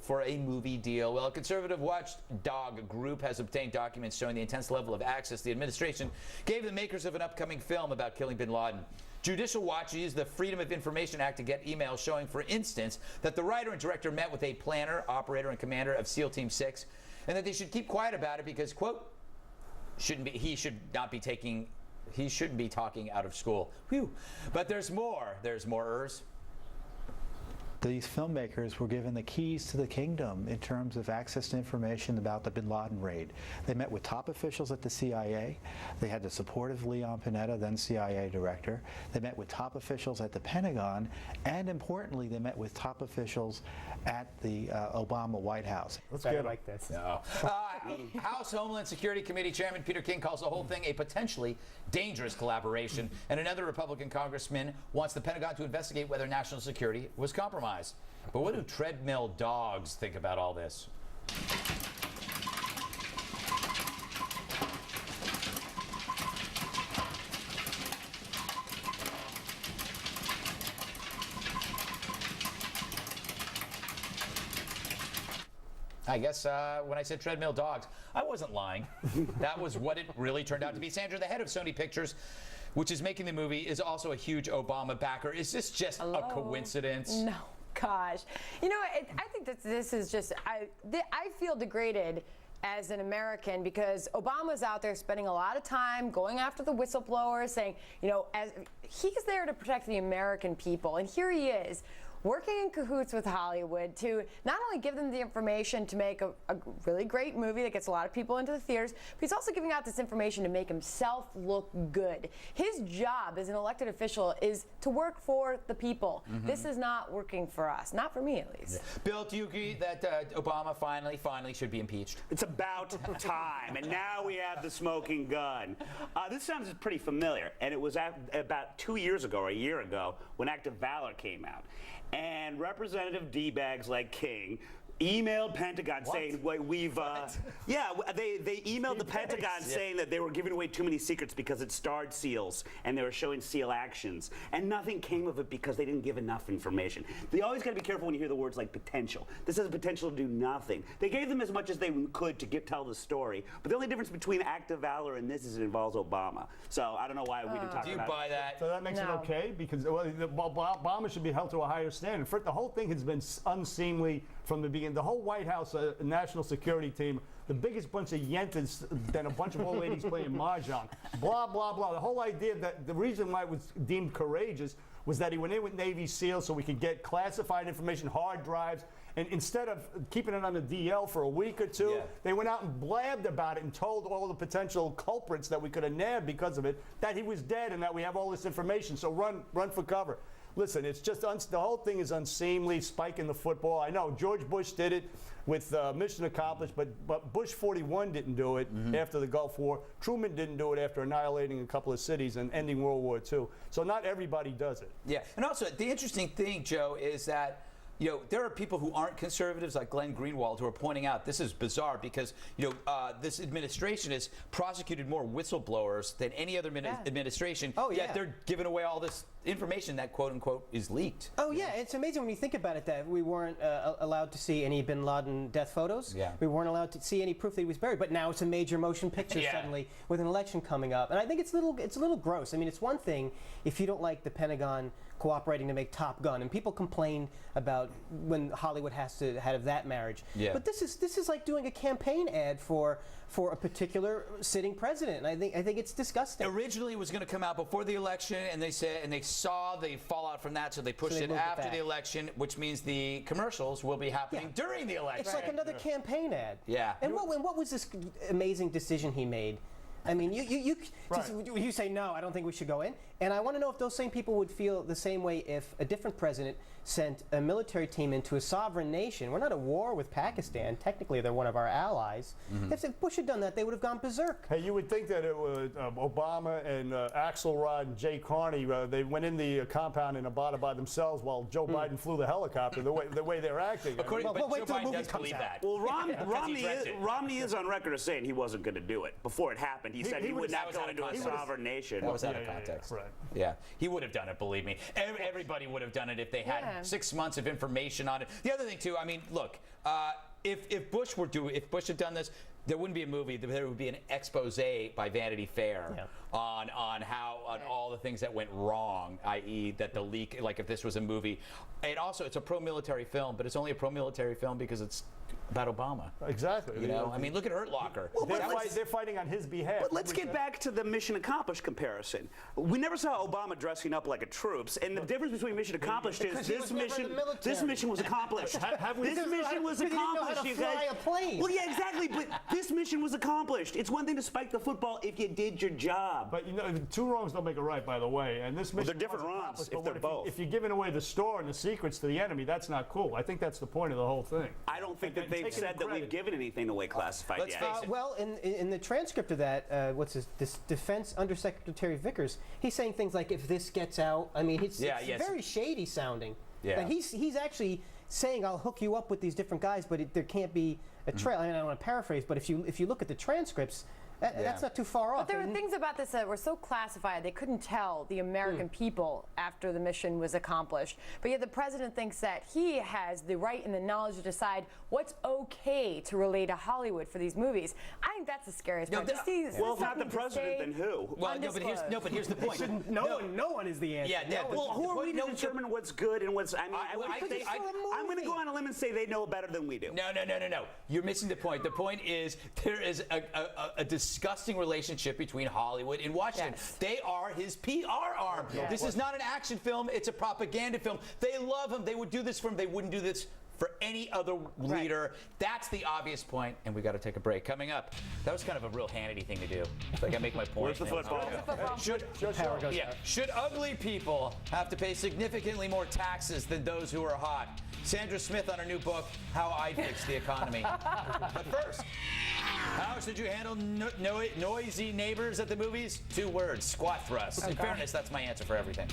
for a movie deal. Well, a conservative watchdog group has obtained documents showing the intense level of access the administration gave the makers of an upcoming film about killing bin Laden. Judicial Watch used the Freedom of Information Act to get emails showing, for instance, that the writer and director met with a planner, operator, and commander of SEAL Team 6, and that they should keep quiet about it because, quote, he shouldn't be talking out of school. Whew. But there's more. There's more-ers. These filmmakers were given the keys to the kingdom in terms of access to information about the bin Laden raid. They met with top officials at the CIA. They had the support of Leon Panetta, then CIA director. They met with top officials at the Pentagon, and importantly, they met with top officials at the Obama White House. Let's get like this. No. House Homeland Security Committee Chairman Peter King calls the whole thing a potentially dangerous collaboration, and another Republican congressman wants the Pentagon to investigate whether national security was compromised. But what do treadmill dogs think about all this? I guess when I said treadmill dogs, I wasn't lying. That was what it really turned out to be. Sandra, the head of Sony Pictures, which is making the movie, is also a huge Obama backer. Is this just a coincidence? No. Gosh. You know, I think that this is just, I feel degraded as an American because Obama's out there spending a lot of time going after the whistleblowers, saying, you know, as he's there to protect the American people. And here he is working in cahoots with Hollywood to not only give them the information to make a really great movie that gets a lot of people into the theaters, but he's also giving out this information to make himself look good. His job as an elected official is to work for the people. Mm-hmm. This is not working for us. Not for me, at least. Yeah. Bill, do you agree that Obama finally should be impeached? It's about time, and now we have the smoking gun. This sounds pretty familiar, and it was about 2 years ago or a year ago when Act of Valor came out. And Representative D-bags like King emailed Pentagon saying they emailed the Pentagon saying that they were giving away too many secrets because it starred SEALs and they were showing SEAL actions, and nothing came of it because they didn't give enough information. They always got to be careful when you hear the words like potential. This has potential to do nothing. They gave them as much as they could to tell the story, but the only difference between Act of Valor and this is it involves Obama. So I don't know why we didn't talk about it. Do you buy that? So that makes it okay? Because Obama should be held to a higher standard. The whole thing has been unseemly from the beginning. The whole White House national security team, the biggest bunch of yentas than a bunch of old ladies playing mahjong. Blah, blah, blah. The whole idea that the reason why it was deemed courageous was that he went in with Navy SEALs so we could get classified information, hard drives, and instead of keeping it on the DL for a week or two, they went out and blabbed about it and told all the potential culprits that we could have nabbed because of it that he was dead and that we have all this information, so run for cover. Listen, it's just the whole thing is unseemly, spiking the football. I know George Bush did it with mission accomplished, but Bush 41 didn't do it after the Gulf War. Truman didn't do it after annihilating a couple of cities and ending World War II. So not everybody does it. Yeah, and also the interesting thing, Joe, is that there are people who aren't conservatives like Glenn Greenwald who are pointing out this is bizarre because this administration has prosecuted more whistleblowers than any other administration. Yet they're giving away all this information that quote unquote is leaked. Oh yeah, it's amazing when you think about it that we weren't allowed to see any bin Laden death photos. Yeah. We weren't allowed to see any proof that he was buried. But now it's a major motion picture suddenly with an election coming up, and I think it's a little gross. I mean, it's one thing if you don't like the Pentagon cooperating to make Top Gun, and people complain about when Hollywood has to have that marriage. Yeah. But this is like doing a campaign ad for a particular sitting president. And I think it's disgusting. Originally, it was going to come out before the election, and they saw the fallout from that, so they pushed it after the election, which means the commercials will be happening during the election. It's like another campaign ad. Yeah. And what was this amazing decision he made? I mean, you say no, I don't think we should go in. And I want to know if those same people would feel the same way if a different president sent a military team into a sovereign nation. We're not at war with Pakistan. Technically, they're one of our allies. If Bush had done that, they would have gone berserk. Hey, you would think that it was Obama and Axelrod and Jay Carney, they went in the compound in Nevada by themselves while Joe Biden flew the helicopter, the way they're acting. But Joe Biden does believe that. Well, Romney is on record as saying he wasn't going to do it before it happened. He said he would not go into a sovereign nation. That was out of context. Right. Yeah, he would have done it, believe me. Everybody would have done it if they had 6 months of information on it. The other thing, too, I mean, look, if Bush had done this, there wouldn't be a movie. There would be an expose by Vanity Fair on all the things that went wrong, i.e., that the leak. Like if this was a movie, it's a pro-military film, but it's only a pro-military film because it's about Obama. Exactly. You know, I mean, look at Hurt Locker. Well, They're fighting on his behalf. But let's get back to the mission accomplished comparison. We never saw Obama dressing up like a troops, and the difference between mission accomplished is Because he was never in the military. this mission was accomplished. This mission was Because he didn't know how accomplished. to You fly guys. a plane. Well, yeah, exactly. But this mission was accomplished. It's one thing to spike the football if you did your job. But you know, two wrongs don't make a right, by the way. And this mission they're different was wrongs accomplished, if but they're both. If you're giving away the store and the secrets to the enemy, that's not cool. I think that's the point of the whole thing. I don't think that And they've taking said that we've credit. given anything away classified Let's yet. face it. Well, in the transcript of that, this Defense Undersecretary Vickers, he's saying things like, "If this gets out," I mean, it's very shady sounding. Yeah. Like he's actually saying, "I'll hook you up with these different guys, but there can't be a trail." I mean, I don't want to paraphrase, but if you look at the transcripts, that's not too far off. But there were And- things about this that were so classified they couldn't tell the American people after the mission was accomplished. But yet the president thinks that he has the right and the knowledge to decide what's okay to relay to Hollywood for these movies. I think that's the scariest part. that- Well, if not the president, then who? Well, no, but here's the point. No one is the answer. Yeah, No one. Well, who are we to No, determine what's good and what's? I mean, I I'm think- going to go on a limb and say they know better than we do. No. You're missing the point. The point is there is a disgusting relationship between Hollywood and Washington. Yes. They are his PR arm. Yeah. This is not an action film. It's a propaganda film. They love him. They would do this for him. They wouldn't do this for any other leader. That's the obvious point, and we got to take a break. Coming up, that was kind of a real Hannity thing to do. Like I make my point. Where's the football? Should ugly people have to pay significantly more taxes than those who are hot? Sandra Smith on her new book, How I Fixed the Economy. But first, how should you handle noisy neighbors at the movies? 2 words, squat thrust. In fairness, that's my answer for everything.